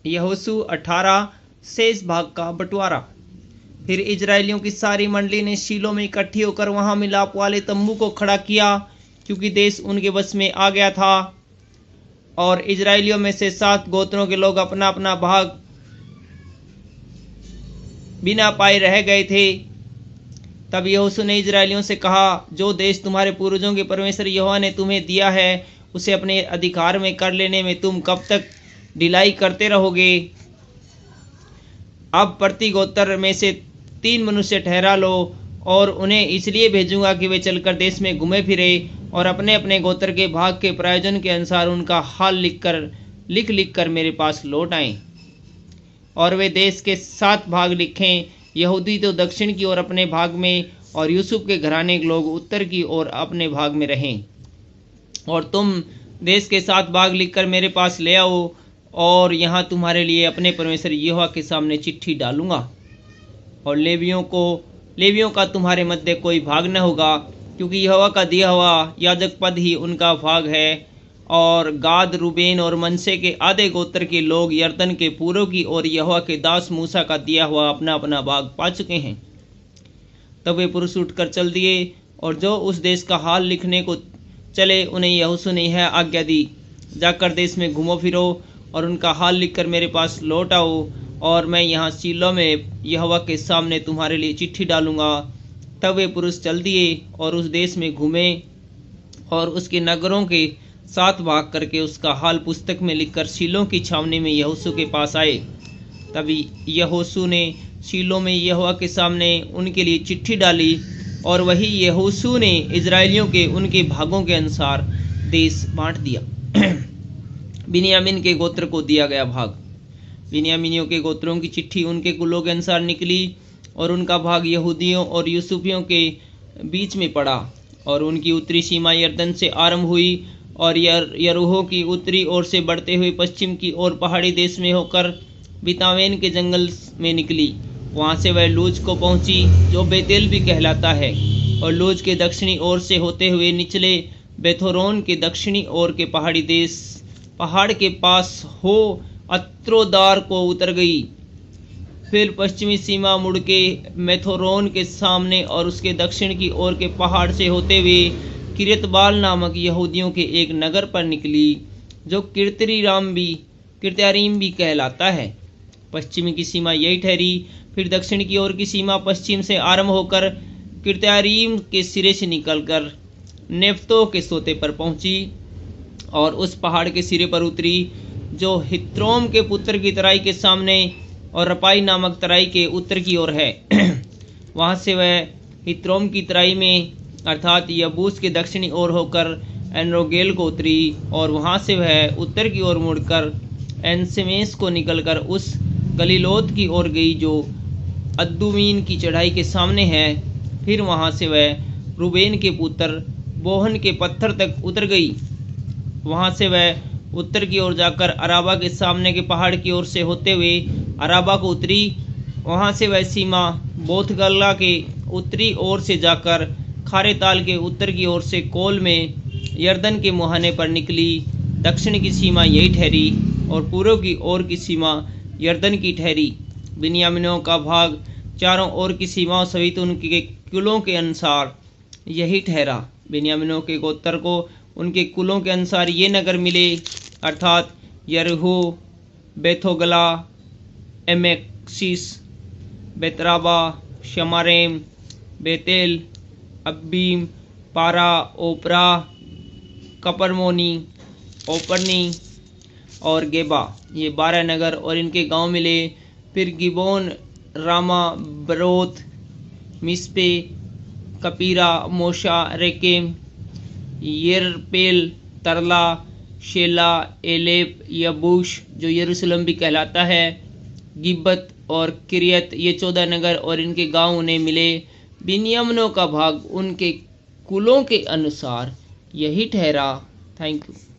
यहोशू 18 शेष भाग का बंटवारा। फिर इजरायलियों की सारी मंडली ने शीलो में इकट्ठी होकर वहां मिलाप वाले तंबू को खड़ा किया, क्योंकि देश उनके वश में आ गया था। और इजरायलियों में से 7 गोत्रों के लोग अपना अपना भाग बिना पाए रह गए थे। तब यहोशू ने इजरायलियों से कहा, जो देश तुम्हारे पूर्वजों के परमेश्वर यहोवा ने तुम्हें दिया है, उसे अपने अधिकार में कर लेने में तुम कब तक ढिलाई करते रहोगे? अब प्रति गोत्र में से 3 मनुष्य ठहरा लो, और उन्हें इसलिए भेजूंगा कि वे चलकर देश में घूमे फिरे और अपने अपने गोत्र के भाग के प्रयोजन के अनुसार उनका हाल लिख कर मेरे पास लौट आएं। और वे देश के 7 भाग लिखें, यहूदी तो दक्षिण की ओर अपने भाग में, और यूसुफ के घराने के लोग उत्तर की ओर अपने भाग में रहें। और तुम देश के 7 भाग लिखकर मेरे पास ले आओ, और यहाँ तुम्हारे लिए अपने परमेश्वर यहोवा के सामने चिट्ठी डालूंगा। और लेवियों का तुम्हारे मध्य कोई भाग न होगा, क्योंकि यहोवा का दिया हुआ याजक पद ही उनका भाग है। और गाद, रूबेन और मनसे के आधे गोत्र के लोग यरदन के पूर्व की ओर यहोवा के दास मूसा का दिया हुआ अपना अपना भाग पा चुके हैं। तब वे पुरुष उठकर चल दिए, और जो उस देश का हाल लिखने को चले, उन्हें यहोशू ने यह आज्ञा दी, जाकर देश में घूमो फिरो और उनका हाल लिखकर मेरे पास लौट आओ, और मैं यहाँ शीलो में यहोवा के सामने तुम्हारे लिए चिट्ठी डालूंगा। तब वे पुरुष चल दिए और उस देश में घूमे, और उसके नगरों के 7 भाग करके उसका हाल पुस्तक में लिखकर शीलो की छावनी में यहोशू के पास आए। तभी यहोशू ने शीलो में यहोवा के सामने उनके लिए चिट्ठी डाली, और वही यहोशू ने इजरायलियों के उनके भागों के अनुसार देश बांट दिया। बिन्यामीन के गोत्र को दिया गया भाग। बिन्यामीनियों के गोत्रों की चिट्ठी उनके कुलों के अनुसार निकली, और उनका भाग यहूदियों और यूसुफियों के बीच में पड़ा। और उनकी उत्तरी सीमा यरदन से आरंभ हुई, और यरूहो की उत्तरी ओर से बढ़ते हुए पश्चिम की ओर पहाड़ी देश में होकर बितावेन के जंगल में निकली। वहाँ से वह लूज को पहुँची, जो बेतेल भी कहलाता है, और लूज के दक्षिणी ओर से होते हुए निचले बेथोरोन के दक्षिणी ओर के पहाड़ के पास हो अत्रोदार को उतर गई। फिर पश्चिमी सीमा मुड़ के मेथोरोन के सामने और उसके दक्षिण की ओर के पहाड़ से होते हुए किर्यतबाल नामक यहूदियों के एक नगर पर निकली, जो किर्त्यारीम भी कहलाता है। पश्चिमी की सीमा यही ठहरी। फिर दक्षिण की ओर की सीमा पश्चिम से आरंभ होकर किर्त्यारीम के सिरे से निकलकर नेफ्तो के सोते पर पहुंची, और उस पहाड़ के सिरे पर उतरी जो हित्रोम के पुत्र की तराई के सामने और रपाई नामक तराई के उत्तर की ओर है। वहाँ से वह हित्रोम की तराई में अर्थात यबूस के दक्षिणी ओर होकर एनरोगेल को उतरी, और वहाँ से वह उत्तर की ओर मुड़कर एनसेमेस को निकलकर उस गलीलोत की ओर गई जो अद्दुमीन की चढ़ाई के सामने है। फिर वहाँ से वह रूबेन के पुत्र बोहन के पत्थर तक उतर गई। वहाँ से वह उत्तर की ओर जाकर अराबा के सामने के पहाड़ की ओर से होते हुए अराबा को उतरी। वहाँ से वह सीमा बोथगल्ला के उत्तरी ओर से जाकर खारे ताल के उत्तर की ओर से कोल में यरदन के मुहाने पर निकली। दक्षिण की सीमा यही ठहरी, और पूर्व की ओर की सीमा यरदन की ठहरी। बिन्यामीनों का भाग चारों ओर की सीमाओं सहित उनके कुलों के अनुसार यही ठहरा। बिन्यामीनों के गोत्र को उनके कुलों के अनुसार ये नगर मिले, अर्थात यरीहो, बेथोगला, एमेक्सिस, बेतराबा, शमारेम, बेतेल, अब्बीम, पारा, ओपरा, कपरमोनी, ओपरनी और गेबा। ये 12 नगर और इनके गांव मिले। फिर गिबोन, रामा, बरोत, मिस्पे, कपीरा, मोशा, रेकेम, येरपेल, तरला, शेला, एलेप, यबूश जो यरूशलेम भी कहलाता है, गिब्बत और किरियत, ये 14 नगर और इनके गांव उन्हें मिले। बिन्यामीनों का भाग उनके कुलों के अनुसार यही ठहरा। Thank you.